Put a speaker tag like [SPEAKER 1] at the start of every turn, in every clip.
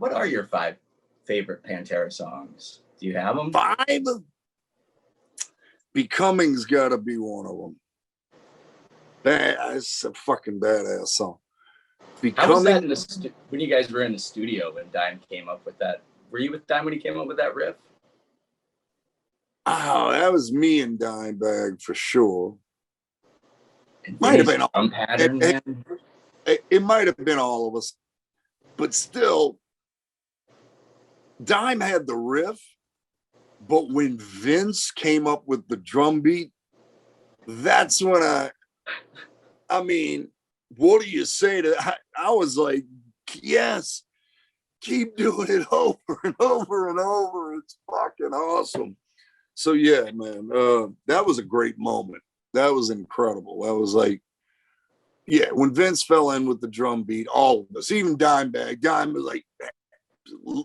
[SPEAKER 1] what are your 5 favorite Pantera songs? Do you have them?
[SPEAKER 2] 5? Becoming's got to be one of them. That's a fucking badass song.
[SPEAKER 1] How was that when you guys were in the studio when Dime came up with that? Were you with Dime when he came up with that riff?
[SPEAKER 2] Oh, that was me and Dimebag for sure.
[SPEAKER 1] Might have been all pattern, man.
[SPEAKER 2] It might have been all of us, but still, Dime had the riff, but when Vince came up with the drum beat, that's when I mean, what do you say to that? I was like, yes, keep doing it over and over and over. It's fucking awesome. So yeah, man, that was a great moment. That was incredible. That was like, yeah, when Vince fell in with the drum beat, all of us, even Dime was like,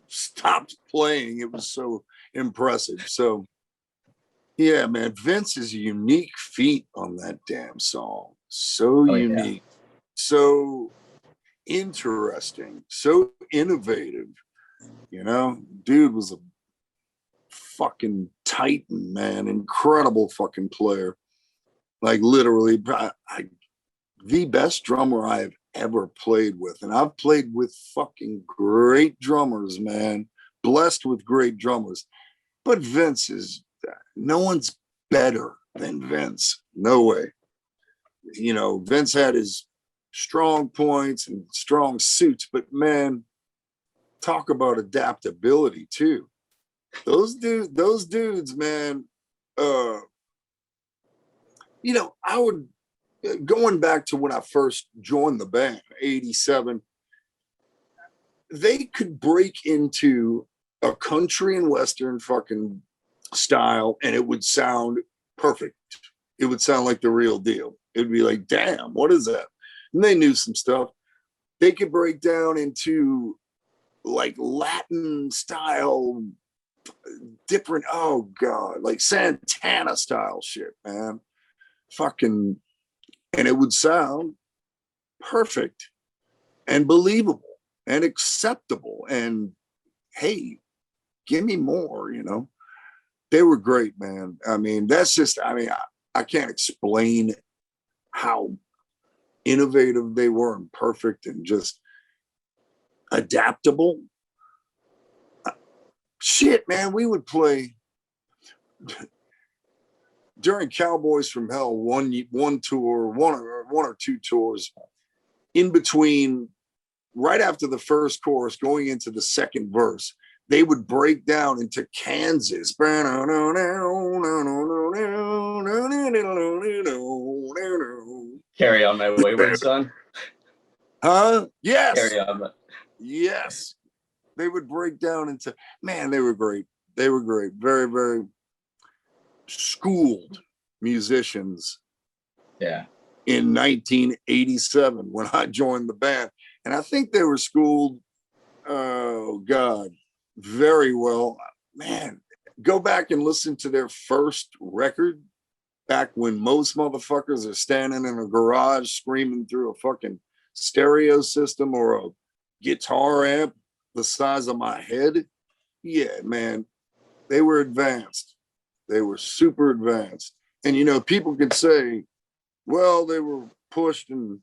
[SPEAKER 2] stopped playing. It was so impressive. So yeah, man, Vince's unique feat on that damn song. So unique, so interesting, so innovative. You know, dude was a fucking titan, man. Incredible fucking player. Like literally, the best drummer I have ever played with. And I've played with fucking great drummers, man. Blessed with great drummers. But Vince is, no one's better than Vince. No way. You know, Vince had his strong points and strong suits, but man, talk about adaptability too. Those dudes, man, you know, going back to when I first joined the band, 87, they could break into a country and Western fucking style and it would sound perfect. It would sound like the real deal. It'd be like, damn, what is that? And they knew some stuff. They could break down into like Latin style, different, oh God, like Santana style shit, man. Fucking, and it would sound perfect and believable and acceptable. And hey, give me more, you know. They were great, man. I mean, that's just, I mean, I can't explain how innovative they were and perfect and just adaptable. Shit, man, we would play during Cowboys from Hell, one tour, one or two tours, in between, right after the first chorus, going into the second verse, they would break down into Kansas. Carry
[SPEAKER 1] on my wayward son.
[SPEAKER 2] Huh? Yes.
[SPEAKER 1] Carry on.
[SPEAKER 2] Yes. They would break down into, man, they were great. They were great. Very, very schooled musicians.
[SPEAKER 1] Yeah.
[SPEAKER 2] In 1987 when I joined the band. And I think they were schooled, oh God, very well. Man, go back and listen to their first record back when most motherfuckers are standing in a garage screaming through a fucking stereo system or a guitar amp the size of my head. Yeah, man, they were advanced. They were super advanced. And, you know, people could say, well, they were pushed and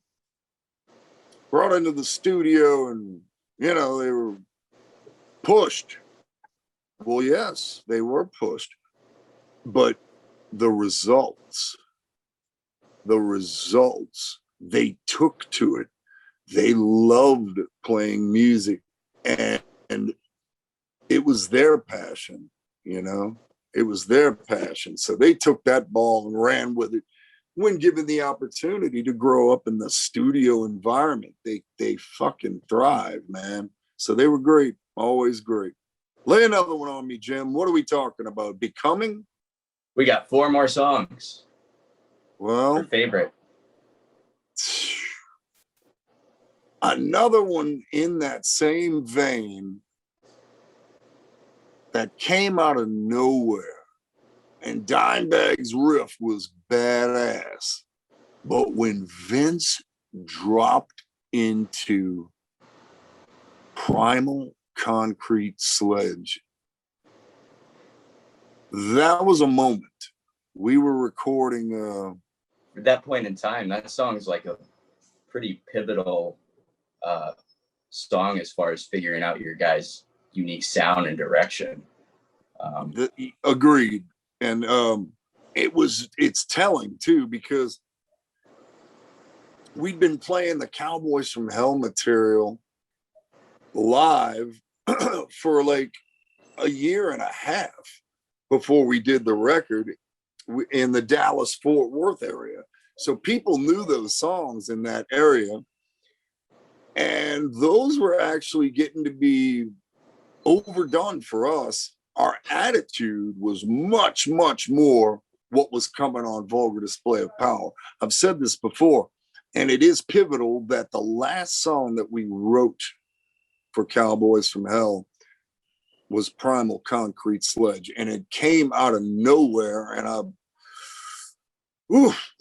[SPEAKER 2] brought into the studio and, you know, they were pushed. Well, yes, they were pushed. But the results, they took to it. They loved playing music and it was their passion, you know? It was their passion. So they took that ball and ran with it. When given the opportunity to grow up in the studio environment, they fucking thrive, man. So they were great, always great. Lay another one on me, Jim. What are we talking about? Becoming?
[SPEAKER 1] We got 4 more songs.
[SPEAKER 2] Well,
[SPEAKER 1] your favorite.
[SPEAKER 2] Another one in that same vein that came out of nowhere. And Dimebag's riff was badass. But when Vince dropped into Primal Concrete Sledge. That was a moment. We were recording.
[SPEAKER 1] At that point in time, that song's like a pretty pivotal song as far as figuring out your guys' unique sound and direction.
[SPEAKER 2] Agreed. And it's telling too, because we'd been playing the Cowboys from Hell material live for like a year and a half before we did the record in the Dallas-Fort Worth area. So people knew those songs in that area. And those were actually getting to be overdone for us. Our attitude was much, much more what was coming on Vulgar Display of Power. I've said this before, and it is pivotal that the last song that we wrote for Cowboys from Hell was Primal, Concrete Sledge. And it came out of nowhere. And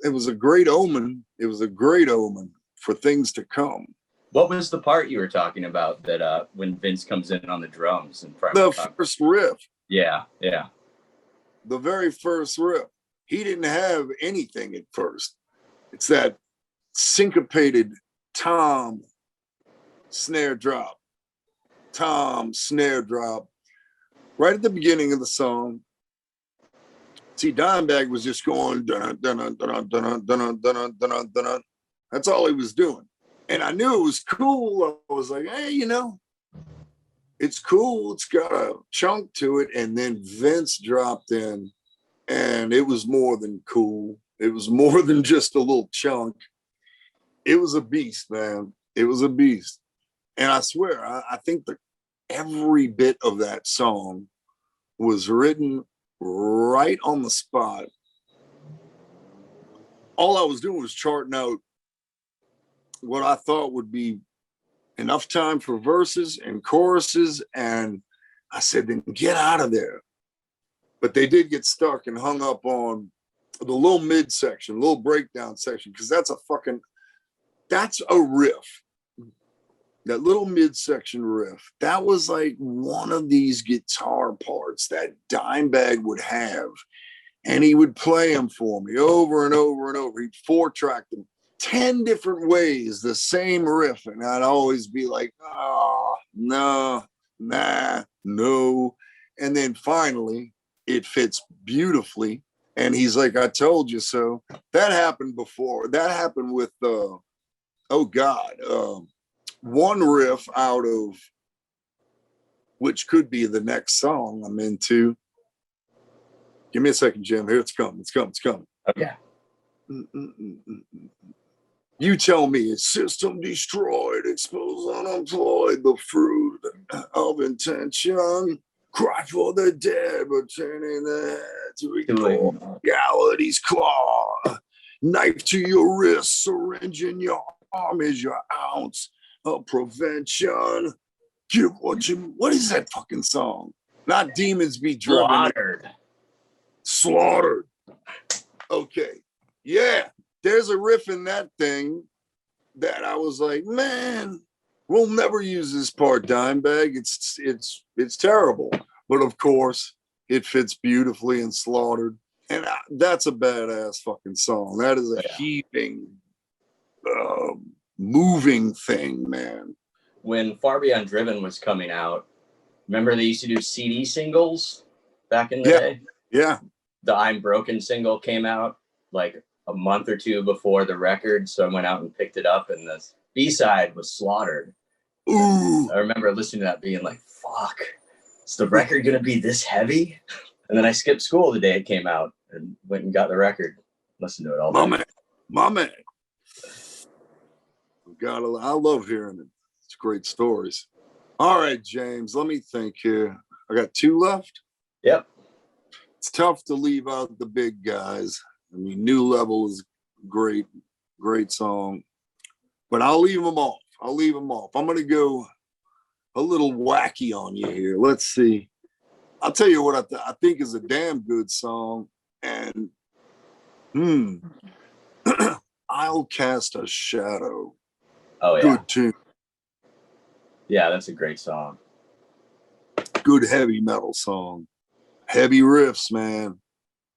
[SPEAKER 2] it was a great omen. It was a great omen for things to come.
[SPEAKER 1] What was the part you were talking about that when Vince comes in on the drums and Primal?
[SPEAKER 2] The first riff.
[SPEAKER 1] Yeah.
[SPEAKER 2] The very first riff. He didn't have anything at first. It's that syncopated tom snare drop. Tom snare drop. Right at the beginning of the song. See, Dimebag was just going dun dun dun dun dun dun dun dun dun. That's all he was doing. And I knew it was cool. I was like, hey, it's cool. It's got a chunk to it. And then Vince dropped in, and it was more than cool. It was more than just a little chunk. It was a beast, man. It was a beast. And I swear, I think that every bit of that song was written right on the spot. All I was doing was charting out what I thought would be enough time for verses and choruses. And I said, then get out of there. But they did get stuck and hung up on the little mid section, little breakdown section, because that's a riff. That little midsection riff, that was like one of these guitar parts that Dimebag would have. And he would play them for me over and over and over. He'd 4-track them 10 different ways, the same riff. And I'd always be like, oh, no, nah, no. And then finally, it fits beautifully. And he's like, I told you so. That happened before. That happened with, one riff out of which could be the next song I'm into. Give me a second, Jim. Here it's coming. It's coming.
[SPEAKER 1] Okay.
[SPEAKER 2] You tell me. It's system destroyed, exposed, unemployed, the fruit of intention. Cry for the dead, but turning the head to ignore reality's claw. Knife to your wrist, syringe in your arm is your ounce of prevention. What is that fucking song? Not Demons Be Driven. Slaughtered. Okay. Yeah. There's a riff in that thing that I was like, man, we'll never use this part, Dimebag. It's terrible. But of course, it fits beautifully in Slaughtered. And that's a badass fucking song. That is a heaving, moving thing, man.
[SPEAKER 1] When Far Beyond Driven was coming out, remember they used to do CD singles back in the day?
[SPEAKER 2] Yeah.
[SPEAKER 1] The I'm Broken single came out like a month or two before the record, so I went out and picked it up, and the B-side was Slaughtered.
[SPEAKER 2] Ooh.
[SPEAKER 1] I remember listening to that being like, fuck, is the record going to be this heavy? And then I skipped school the day it came out and went and got the record, listened to it all day.
[SPEAKER 2] My man. I love hearing it. It's great stories. All right, James, let me think here. I got 2 left.
[SPEAKER 1] Yep.
[SPEAKER 2] It's tough to leave out the big guys. I mean, New Level is great song. But I'll leave them off. I'm going to go a little wacky on you here. Let's see. I'll tell you what I think is a damn good song. And I'll Cast a Shadow.
[SPEAKER 1] Oh, yeah.
[SPEAKER 2] Good tune.
[SPEAKER 1] Yeah, that's a great song.
[SPEAKER 2] good heavy metal song. Heavy riffs, man.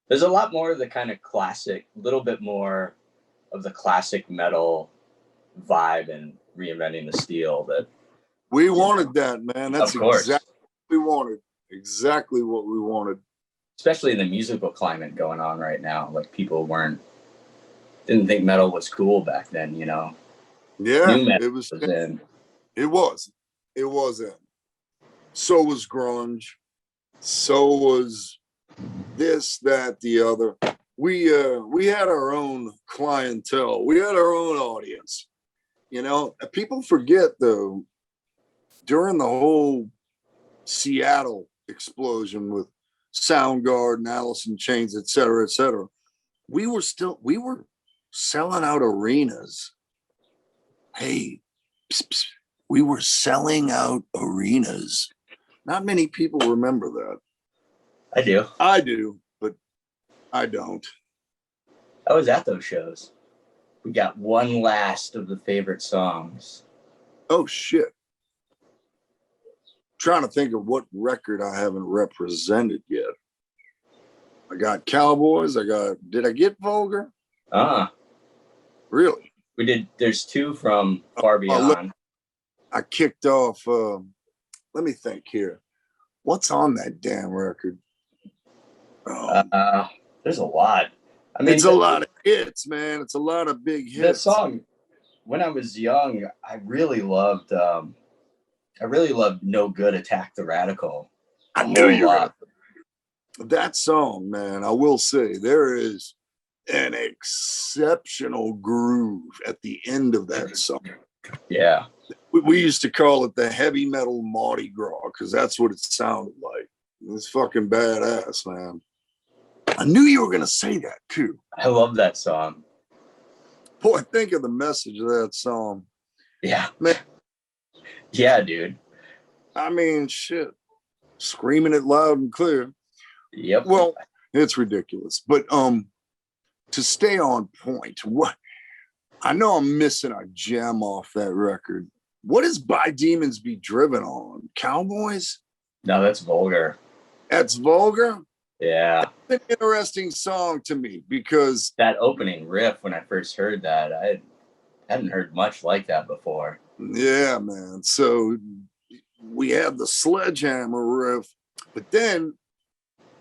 [SPEAKER 1] There's a lot more of the kind of classic, little bit more of the classic metal vibe and Reinventing the Steel that
[SPEAKER 2] we wanted that, man. That's
[SPEAKER 1] exactly
[SPEAKER 2] what we wanted. Exactly what we wanted.
[SPEAKER 1] Especially in the musical climate going on right now. Like people didn't think metal was cool back then, you know.
[SPEAKER 2] Yeah,
[SPEAKER 1] New metal
[SPEAKER 2] it was
[SPEAKER 1] in.
[SPEAKER 2] It was. It wasn't. So was grunge. So was this, that, the other. We had our own clientele. We had our own audience. You know, people forget though, during the whole Seattle explosion with Soundgarden, Alice in Chains, et cetera, we were selling out arenas. Hey, psst, psst, we were selling out arenas. Not many people remember that.
[SPEAKER 1] I
[SPEAKER 2] do, but I don't.
[SPEAKER 1] I was at those shows. We got one last of the favorite songs.
[SPEAKER 2] Oh shit. Trying to think of what record I haven't represented yet. I got Cowboys. Did I get Vulgar? Really?
[SPEAKER 1] We did. There's two from Far Beyond.
[SPEAKER 2] I kicked off, let me think here. What's on that damn record?
[SPEAKER 1] There's a lot. I mean,
[SPEAKER 2] it's a lot of hits, man. It's a lot of big hits.
[SPEAKER 1] The song, when I was young, I really loved No Good, Attack the Radical.
[SPEAKER 2] I knew you were that song, man. I will say there is an exceptional groove at the end of that song.
[SPEAKER 1] Yeah.
[SPEAKER 2] We used to call it the heavy metal Mardi Gras because that's what it sounded like. It's fucking badass, man. I knew you were going to say that too.
[SPEAKER 1] I love that song.
[SPEAKER 2] Boy, think of the message of that song.
[SPEAKER 1] Yeah.
[SPEAKER 2] Man.
[SPEAKER 1] Yeah, dude.
[SPEAKER 2] I mean, shit. Screaming it loud and clear.
[SPEAKER 1] Yep.
[SPEAKER 2] Well, it's ridiculous. But to stay on point, I know I'm missing a gem off that record. What is By Demons Be Driven on? Cowboys?
[SPEAKER 1] No, that's Vulgar.
[SPEAKER 2] That's Vulgar?
[SPEAKER 1] Yeah.
[SPEAKER 2] That's an interesting song to me because
[SPEAKER 1] that opening riff, when I first heard that, I hadn't heard much like that before.
[SPEAKER 2] Yeah, man. So we had the Sledgehammer riff, but then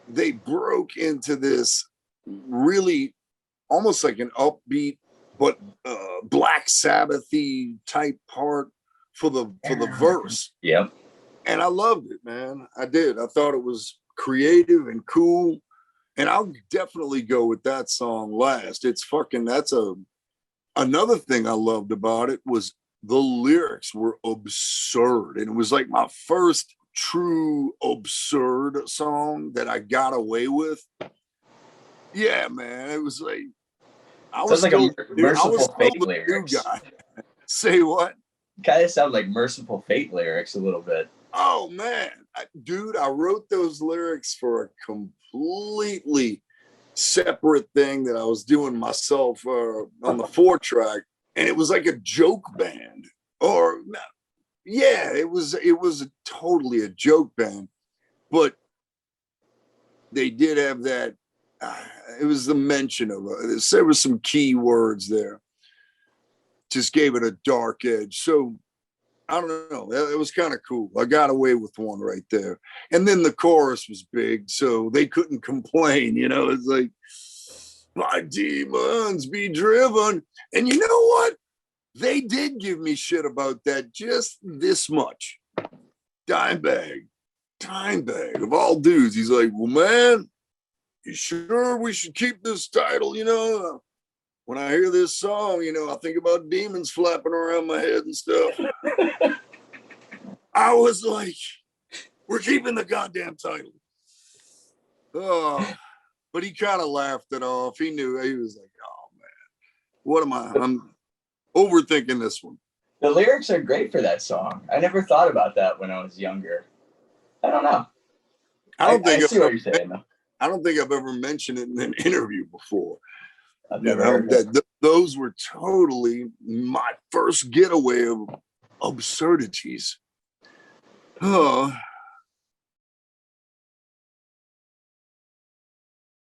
[SPEAKER 2] they broke into this really almost like an upbeat but Black Sabbath-y type part for the verse.
[SPEAKER 1] Yep.
[SPEAKER 2] And I loved it, man. I did. I thought it was creative and cool. And I'll definitely go with that song last. Another thing I loved about it was the lyrics were absurd. And it was like my first true absurd song that I got away with. Yeah, man. It was like, I was
[SPEAKER 1] like
[SPEAKER 2] still,
[SPEAKER 1] a Merciful Fate lyrics.
[SPEAKER 2] Guy. Say what?
[SPEAKER 1] Kind of sound like Merciful Fate lyrics a little bit.
[SPEAKER 2] Oh man, dude, I wrote those lyrics for a completely separate thing that I was doing myself on the 4-track, and it was like a joke band. It was totally a joke band, but they did have that. It was the mention of there was some key words there. Just gave it a dark edge. So I don't know. It was kind of cool. I got away with one right there. And then the chorus was big, so they couldn't complain. You know, it's like, my demons be driven. And you know what? They did give me shit about that just this much. Dimebag of all dudes. He's like, well, man, you sure we should keep this title? You know, when I hear this song, you know, I think about demons flapping around my head and stuff. I was like, we're keeping the goddamn title. Oh, but he kind of laughed it off. He knew. He was like, oh, man, what am I? I'm overthinking this one.
[SPEAKER 1] The lyrics are great for that song. I never thought about that when I was younger. I don't know. I see what you're saying, though.
[SPEAKER 2] I don't think I've ever mentioned it in an interview before.
[SPEAKER 1] I've never heard that.
[SPEAKER 2] Those were totally my first getaway of absurdities. Oh,